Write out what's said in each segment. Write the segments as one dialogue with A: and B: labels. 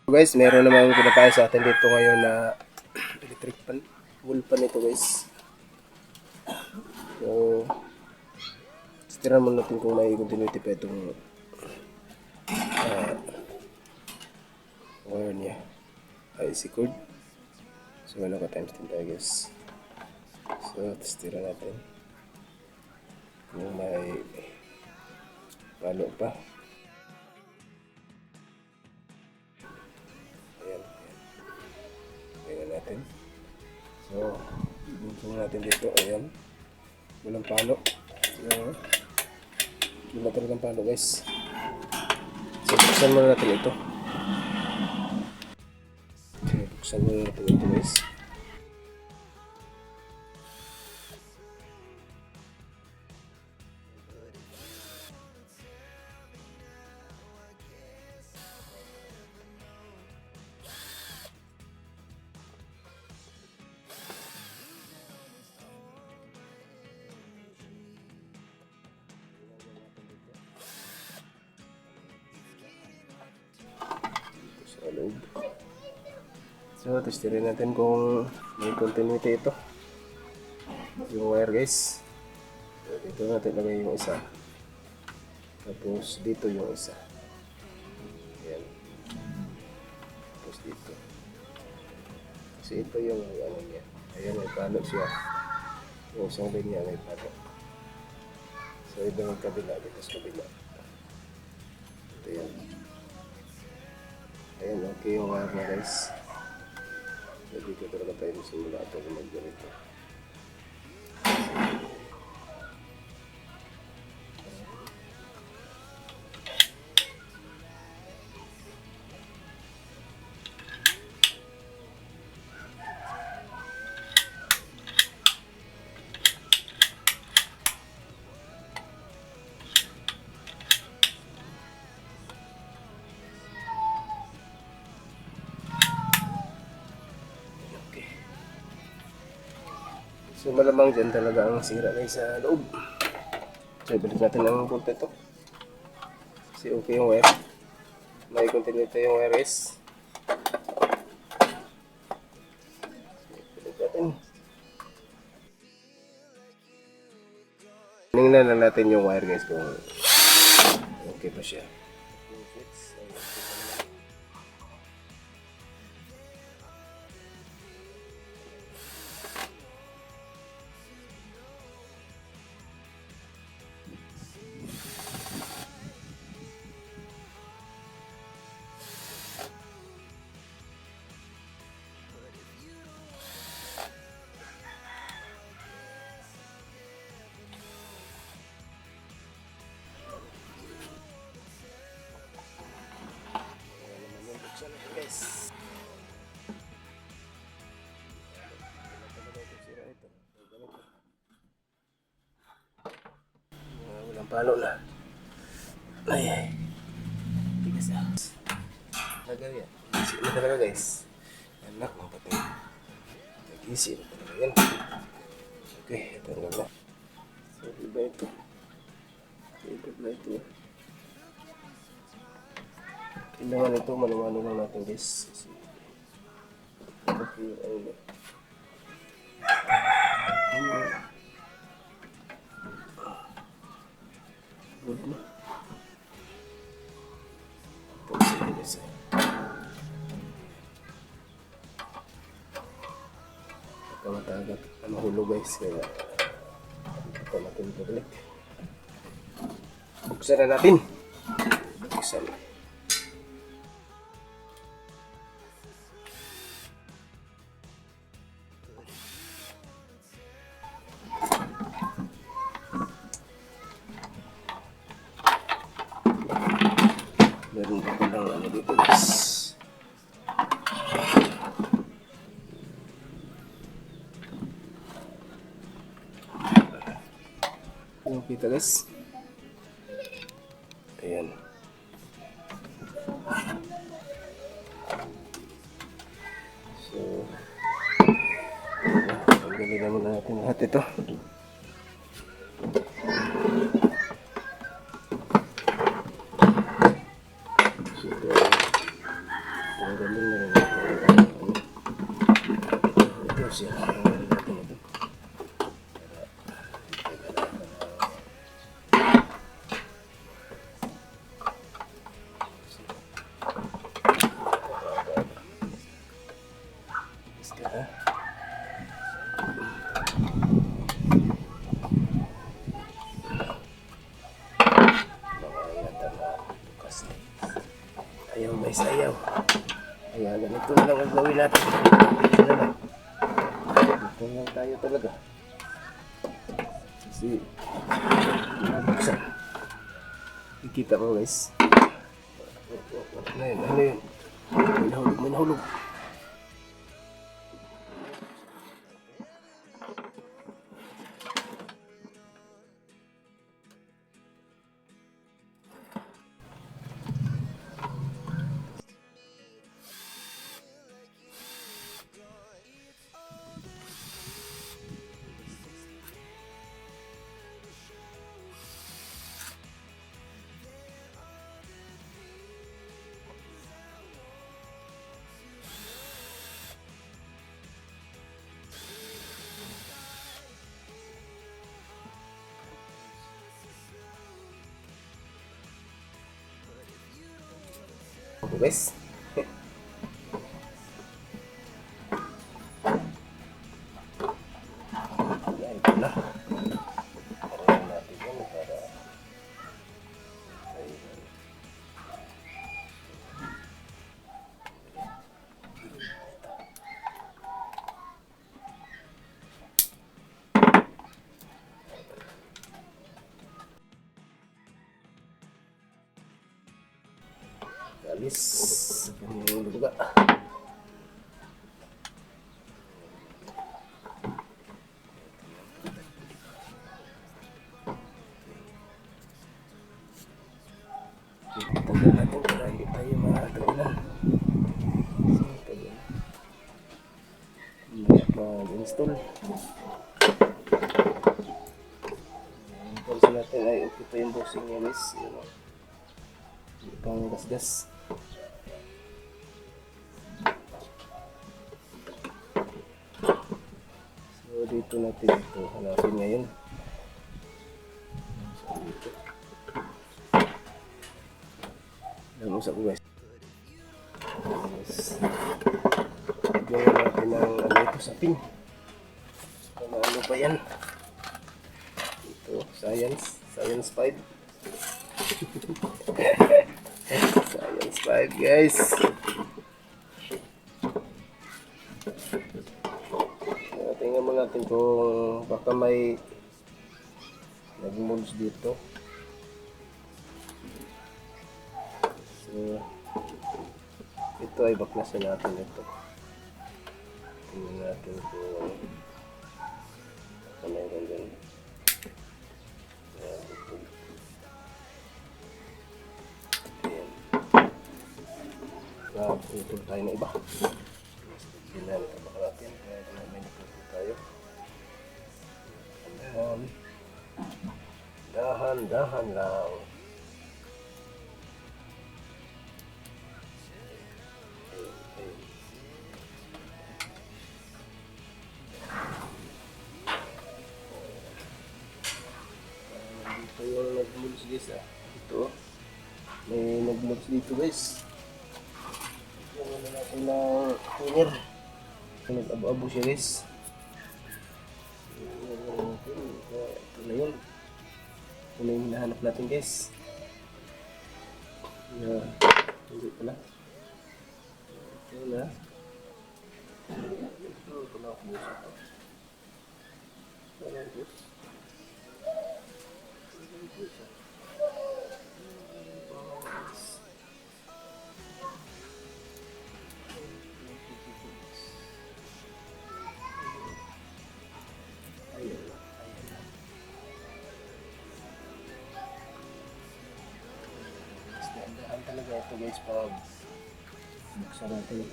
A: Guys, meron naman pinapaya sa atin dito ngayon na electric pan. Wool pan ito guys. So, tiran mo natin kung may continuity pa itong wire niya. IC cord. So, ano ka times 10 tayo guys. So, testira natin. Kung may palo pa. Ayan. Ayan natin. So, ibigin natin dito. Ayan. Walang palo. So, wala talagang palo guys. So, buksan muna natin ito. So, buksan muna natin ito guys. Sa loob. So, testirin natin kung may continuity ito. Yung wire guys. So, dito natin lagay yung isa. Tapos dito yung isa. Ayan. Tapos dito. Kasi ito yung ano niya. Ayan, may palo siya. Yung isang linya may palo. So, ito yung kabila. Dito sa kabila. Ito yan. Ayan, okay yung wire na guys. So, dito talaga tayo simula ito kung mag-ganito. So malamang dyan talaga ang sira guys sa loob. So ibalik natin ang punta ito. Kasi okay yung wire. May continuity yung wire guys. Ibalik natin. Tingnan lang natin yung wire guys kung okay pa siya. Guys. Walang palo na. Ay. Tigas na. Lagay yan. Isip na talaga guys. Anak, mga patay. Nag-isip na talaga yan. Okay, ito ang ganda. So, iba ito. Iba ito. Kailangan ito, maluwano lang natin guys. Kasi, okay, ano. Good na. Tapos ito guys. Pagkamatagat, mahulog guys. Kaya, ito natin ito balik. Buksan na natin. Buksan na. Meron pa palang ano dito guys. Yung kita guys. Ayan. So, tanggalin na muna natin lahat ito. natin. Dito na lang. Dito lang tayo talaga. Kasi, nabuksan. Kikita mo guys. Ano yun? Ano yun? May nahulog, may nahulog. Okay guys. Yan ito na. Parayan natin yan para alis sa kanyang lugar. Tanda natin para hindi tayo makatailan. So, tayo mag-install. Install natin ay okay pa yung boxing niya guys. Hindi pang gas-gas. So dito natin ito hanapin ngayon. So dito. Usap ko guys. Gawin natin ang ano ito sa pin. Ano pa yan? Ito, Science 5. Science 5 guys. Tingnan mo natin kung baka may nag-molds dito. So, ito ay baklasan natin ito. Tingnan natin kung baka mayroon din. Putol tayo na iba. Bilan tabak natin kaya may naputol tayo. Dahan lang. Dito yung nag-molds guys Ito. May nag-molds dito guys. Wala natin ng cleaner. Nag-abo-abo siya guys. Ito na yun. Ito na yung hinahanap natin guys. Hindi pala. Ito na. Ito na ako guys. Ayan guys. Dahan talaga ito guys pag buksan natin.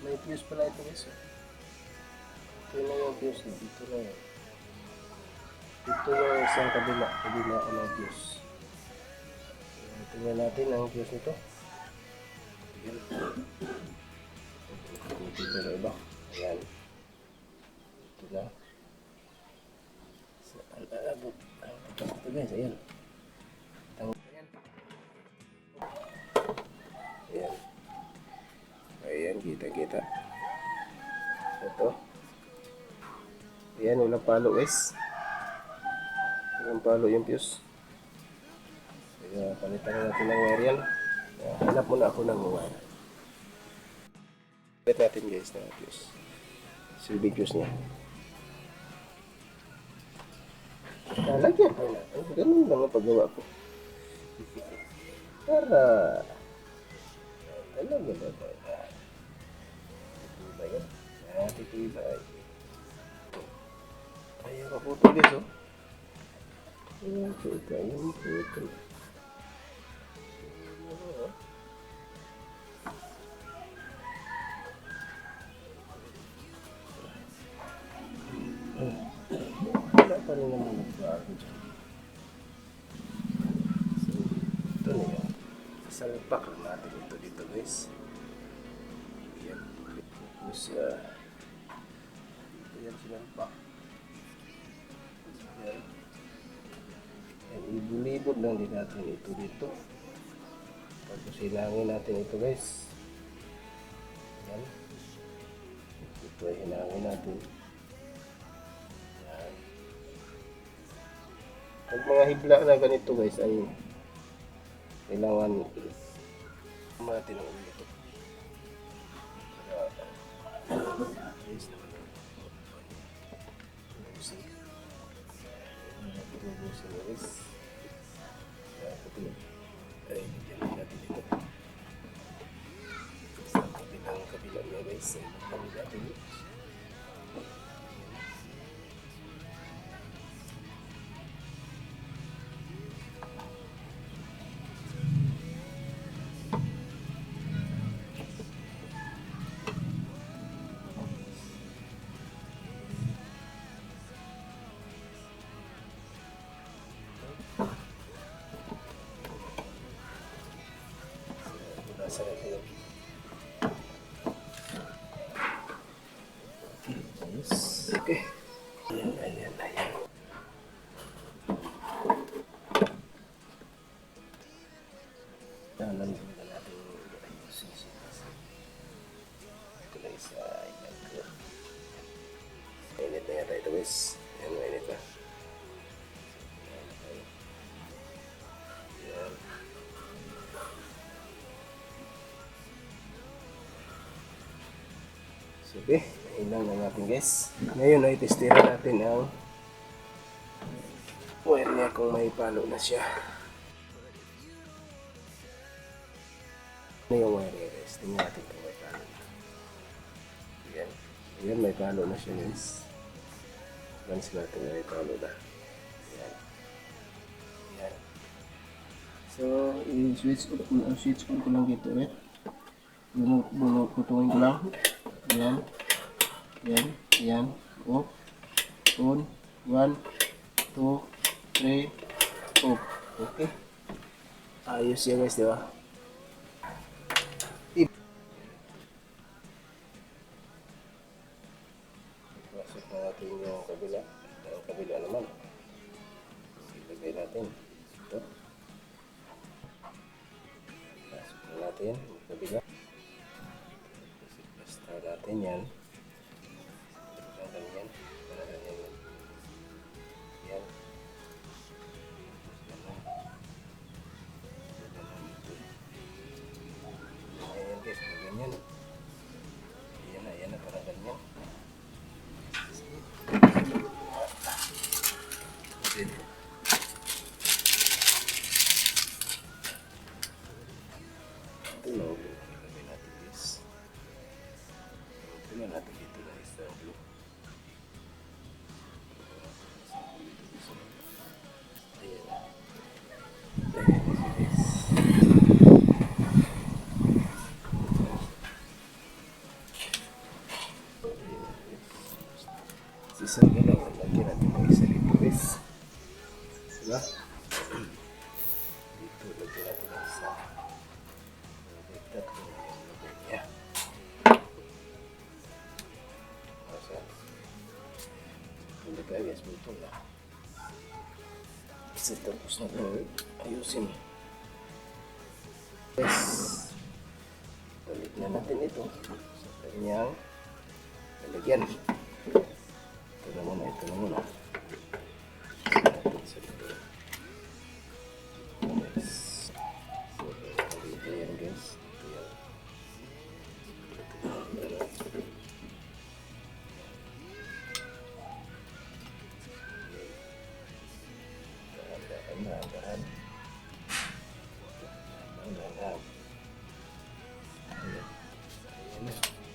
A: May fuse pala ito guys. Ito na yung fuse dito na yun. Ito yung isang kabila ang fuse. Tingnan natin ang fuse nito. Dito na iba. Ayan. Ito na. Ito guys, ayan. Ayan. Ayan, kita. Ito. Ayan, walang palo guys. Walang palo yung fuse. Palitan na natin ng wire yan. Hanap muna ako ng wire. Palit natin guys na fuse. Silbig fuse niya. Lagyan pa natin. Ganun lang ang paggawa ko. Para lagyan na tayo. Titibay yan. Titibay. Ayaw ka puto guys oh. Ayaw puto. Wala pa rin naman nagbago dyan. So, ito na yun. Salpak lang natin ito dito guys. Yan. Tapos, ito yan sinalpak. Yan. Yan. Ibulibod lang din natin ito dito. Tapos hinangin natin ito guys. Yan. Ito ay hinangin natin. Pag mga hibla na ganito guys ay kailangan natin ang ulo ito. Ay, bigyan natin ito. Sa kabila niya guys ay magpamit natin ito. Okay. Ayan. Dalan na natin yung sisi. Ito na isa. Ayan. Mainit na yata ito guys. Ayan, mainit na. Ayan. Sige. Ilang na natin guys. Ngayon ay testira natin ang wire niya kung may palo na siya. Ano yung wire niya guys? Tingnan natin kung may palo na. Ayan. Ayan, may palo na siya guys. Lans natin na may palo na. Ayan. Ayan. So, i-switch on ko lang dito eh. Putungin ko lang. Ayan. Yan. Off. On. 1, 2, 3. Off. Okay. Ayos yan guys, di ba? Pasok na natin yung kabila. Ang kabila naman. Ilagay natin. Ito. Pasok na natin yung kabila. Basta natin yan. Ganyan. Yan. Ayan guys, ganyan. Ayan na, parang ganyan. Ito na, ilagay natin guys. Ito na natin dito na isang blue. Sisa ka lang, lagyan natin ng isa dito guys. Diba? Dito, lagyan natin ng isa. Baliktad ko na yung lagay niya. Masa? Hindi ka guys, buto na. Kasi tapos na ito, ayusin. Yes. Balik na natin ito sa kanyang lalagyan. Ito na muna. Yes.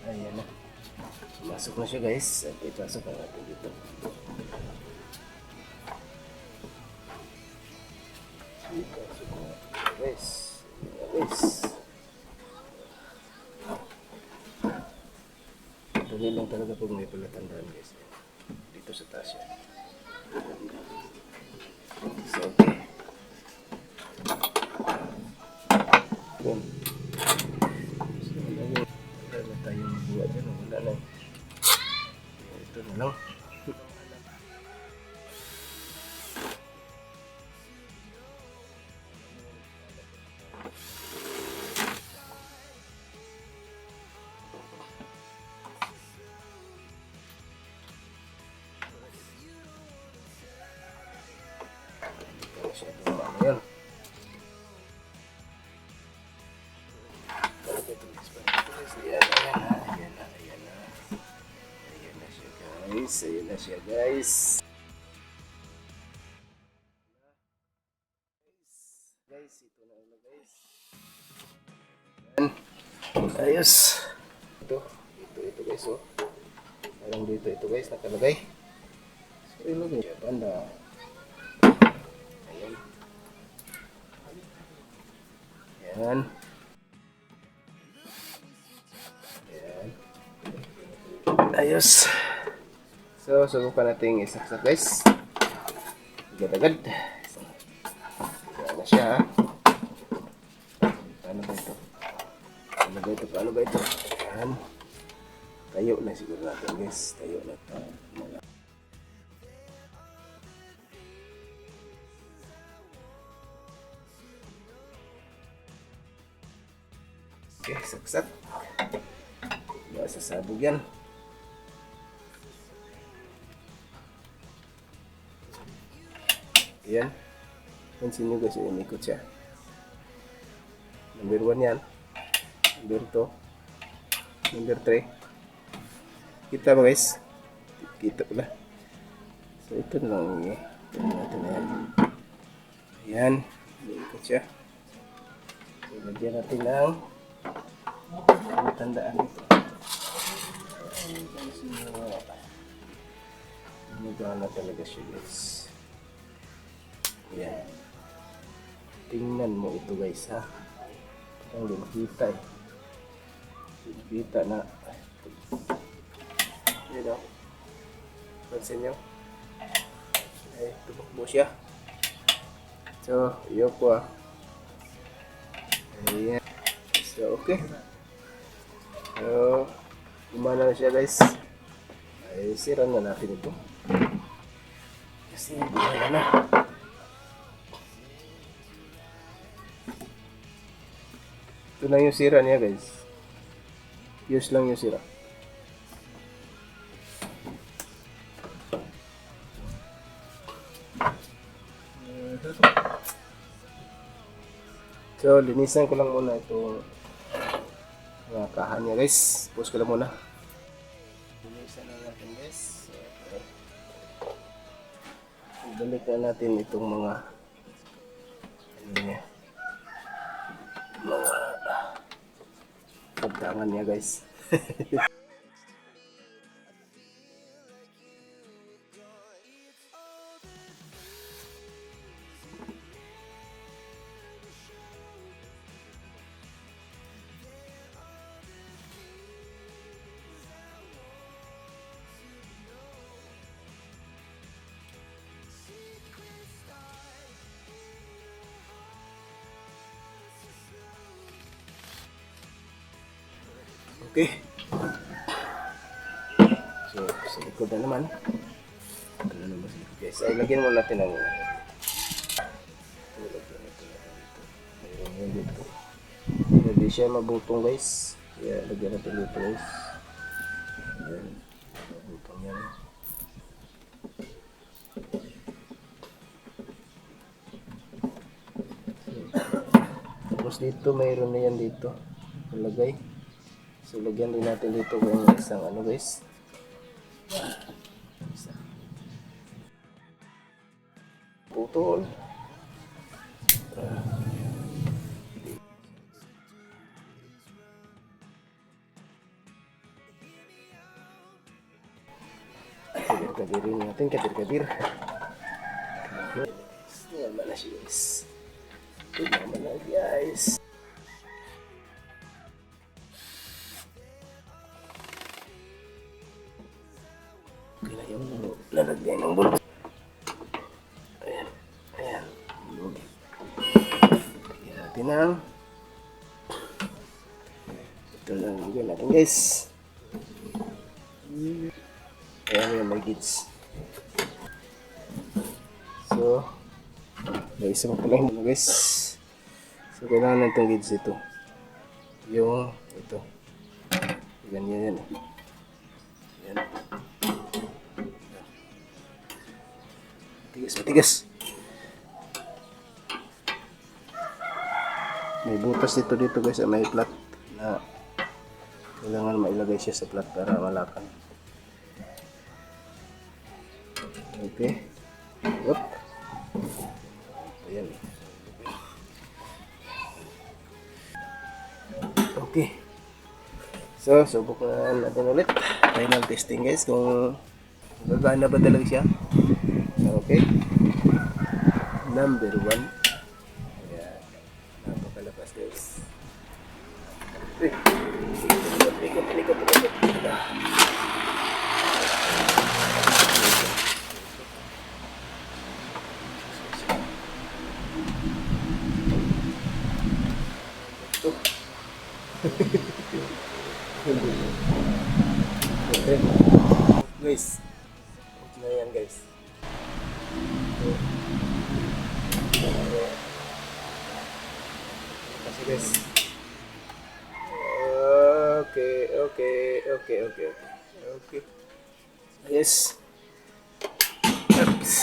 A: Ayan na. Masok na siya guys. At ipasok na natin dito. Ipasok na natin guys. Guys. Dali lang talaga pag may palatandaan guys. Dito sa taas yan. So okay. Yun. Wala na tayong buwa dyan. Wala na. Ito na lang. Ano yan? Ayan na siya guys. Guys, ito na ulo guys. Ayan. Ayos. Ito guys oh. Parang dito ito guys nakalagay. So ilagay siya banda. Ayan. Ayan. Ayan. Ayos. So, subukan natin isaksak guys. Agad-agad. Ayan na siya ha. Paano ba ito? Paano ba ito? Ayan. Tayo na siguro natin guys. Tayo na ito. Okay, saksak. Diba sasabog yan. Ayan. Pansin nyo guys, inikot siya. Number 1 yan. Number 2. Number 3. Kita ba guys? Kita pala. So ito na lang. Ito na yan. Ayan. Inikot siya. So lagyan natin ng tandaan ito. Magana talaga siya guys. Yan. Tingnan mo ito guys ha. Ang kita eh. Kita na. Yan o. Pansin nyo. Ay, tumakbo siya. So, iyo po ah. Ayan. So, okay. So, gumana na siya guys. Ay, siran na natin ito. Kasi, gumana na. Ito na yung sira niya guys. Use lang yung sira. So, linisan ko lang muna itong mga kahan niya guys. Pause ko lang muna. Linisan na natin guys. Okay. Balik na natin itong mga ano niya. Mga pagdangan niya guys. Okay. So, sa likod na naman. Ano naman sa likod guys? Ay, lagyan mo natin ang mayroon yun dito. Hindi siya mabutong guys. Kaya lagyan natin dito guys. Ayan. Mabutong yan. Tapos dito mayroon na yan dito. Nalagay. So, lagyan din natin dito kung isang ano guys. Putol. Kabirin natin, kabir-kabir. Yaman na siya guys. Yaman na guys. Okay na yung lalagyan ng bulb. Ayan. Ayan. Bulb. Lagyan natin ang ito lang lagyan natin guys. Ayan yung may gauge. So, may isa pa pala yung guys. So, kailangan ng itong gauge ito. Yung ito. Ganyan yan. Yan. Matigas, matigas. May butas dito guys. May plat na kailangan mailagay siya sa plat para malakan. Okay. Up. Ayan. Okay. So, subukan natin ulit. Final testing guys kung gagana ba talaga siya. Okay. Number 1. Ayan. Napakalakas guys. Ikot. Okay. Guys. Na yan guys. Kasi guys. Okay. Yes. Oops.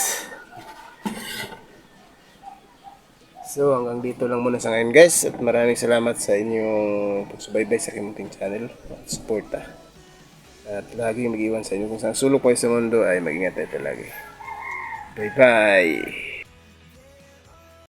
A: So hanggang dito lang muna sa ngayon guys at maraming salamat sa inyong pagsubaybay sa aking munting channel at support at lagi mag-iwan sa inyo kung saan sulok kayo sa mundo ay mag-ingat tayo lagi. Bye bye.